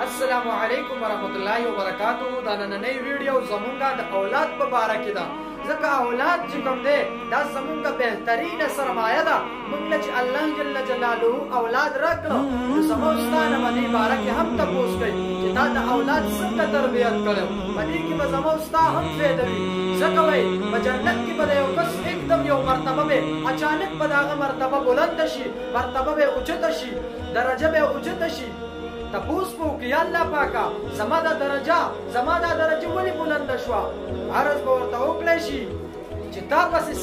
السلام علیکم ورحمت الله وبرکاتہ. دا نننۍ ویډیو زمونږه د اولاد په باره کې ده، ځکه اولاد چې کوم دی دا زمونږه بهترینه سرمایه ده. موږ له چې الله جل جلاله اولاد راکړو نو زموږ ستا نه په دې باره کې هم تپوس کوي چې تا د اولاد څنګه تربیت کړی، په دې کې به زموږ ستا هم فایده وي. ځکه وایي په جنت کې به د یو کس एकदम یو مرتبه به اچانک به د هغه مرتبه بلنده شي، مرتبه به اوچته شي، درجه به اوچته شي. تپوس به وکړي یا الله پاکه زما دا درجه ولې بلنده شوه؟ عرض به ورته وکړی شي چې تا پسې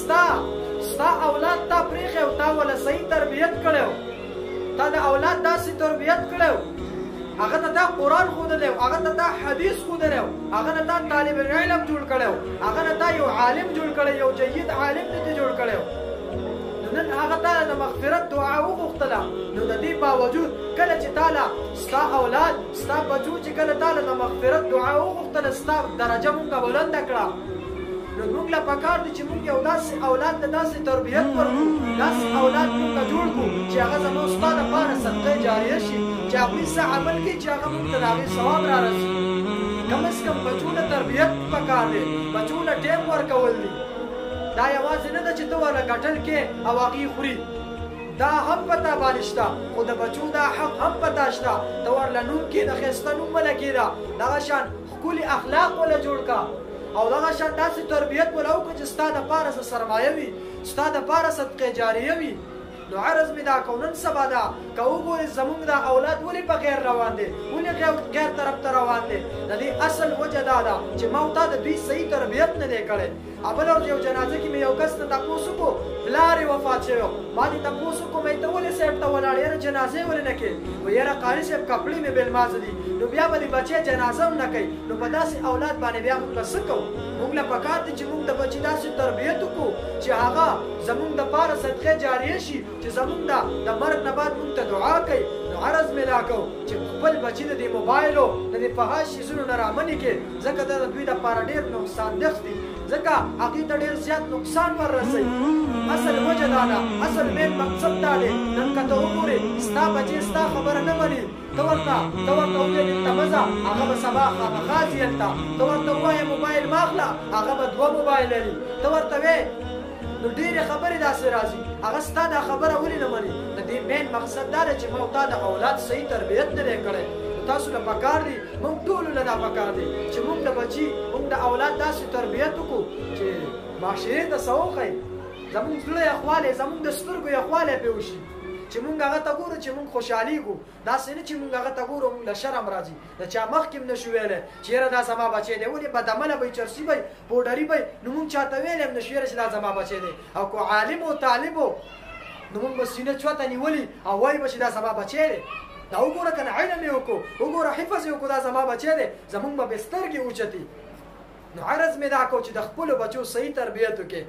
ستا اولاد تا پرېښی او تا وله صحیح تربیت کړی و، تا د اولاد داسې تربیت کړی و، هغه ته تا قرآن ښودلی و، هغه ته تا حدیث ښودلی و، هغه نه تا طالب علم جوړ کړی و، هغه نه تا یو عالم جوړ کړی، یو جید عالم دې جوړ کړی و. نن هغه تعالی د مغفرت دعا وغوښتله، نو د دې باوجود کله چې تعالی ستا اولاد ستا بچو چې کله تعالی د مغفرت دعا وغوښتله، ستا درجه مونږه بلنده کړه، نو موږ له پکار دي چې موږ یو داسې اولاد ته داسې تربیت ورکړو، داسې اولاد مونږه جوړ کړو چې هغه زموږ ستا دپاره صدقه جاریه شي، چې هغوی څه عمل کوي چې هغه مونږ ته د هغې ثواب را رسي. کم از کم بچو له تربیت پکار دی، بچو له ټیم ورکول دي. دا یوازې نه ده چې ته ورله ګټل کې او هغې خوري، دا هم پته باندې شته، خو د بچو دا حق هم پته شته. ته ورله نوم کې د ښایسته نوم وله کېده، دغه شان ښکلي اخلاق وله جوړ که، او دغه شان داسې تربیت وله وکړه چې ستا دپاره څه سرمایه وي، ستا دپاره صدقې جاریه وي. نو عرض مې دا کو نن سبا دا که وګورې زمونږ دا اولاد ولې په غیر روان دی، ولې غیر طرف ته روان دی؟ د دې اصل وجه دا ده چې ما او تا د دوی صحیح تربیت نه دی کړی. بله ورځ یو جنازه کې مې یو کس نه تپوس وکړو، پلار یې وفات شوی و، ما دې تپوس وکړو مې ته ولې صاحب ته ولاړ، یاره جنازې ولې نه کوې؟ وایي یاره قاري صاحب کپړې مې بېلمازه دي، نو بیا به دې بچی جنازه هم نه کوي. نو په داسې اولاد باندې بیا موږ به څه کوو؟ موږ له پکار دي چې موږ د بچي داسې تربیت وکړو چې هغه زموږ دپاره صدقې جاریه شي، چې زموږ د مرګ نه بعد موږ ته دعا کوي. نو عرض مې دا کوو چې خپل بچي د دې موبایلو د دې فحش څیزونو نه رامنې کړې، ځکه دا د دوی دپاره ډېر نقصاندخ دي، ځکه هغې ته ډېر زیات نقصان ور رسوي. اصل وجه دا ده، اصل مین مقصد دا دی. نن که ته وګورې ستا بچې ستا خبره نه مني، ته ورته ووایې دلته مه ځه، هغه به سبا خامخا ځي هلته. ته ورته ووایې موبایل مه اخله، هغه به 2 موبایل لري. ته ورته وې نو ډېرې خبرې داسې راځي، هغه ستا دا خبره ولې نه مني؟ د دې مین مقصد دا دی چې ما او تا د اولاد صحیح تربیت نه دی کړی. تاسو له پکار دي، موږ ټولو له دا پکار دي چې موږ د بچي موږ د اولاد داسې تربیت وکړو چې معاشرې ته څه وښیي، زموږ زړه یخوالی، زموږ د سترګو یخوالی پرې وشي، چې موږ هغه ته ګورو چې موږ خوشحالېږو. داسې نه چې موږ هغه ته ګورو موږ له شرم راځي، د چا مخکې هم نه شو ویلی چې یاره دا زما بچی دی، ولې بدعمله به چرسي به پوډري به، نو موږ چاته ویلی هم نه شو یاره چې دا زما بچی دی. او که عالم و طالب و نو موږ به سینه چوته نیولي او وایي به چې دا زما بچی دی. دا وګوره که نه علم یې وکړو، وګوره حفظ یې وکړو، دا زما بچی دی، زموږ به سترګې اوچتي. نو عرض مې دا کو چې د خپلو بچو صحیح تربیت وکړې.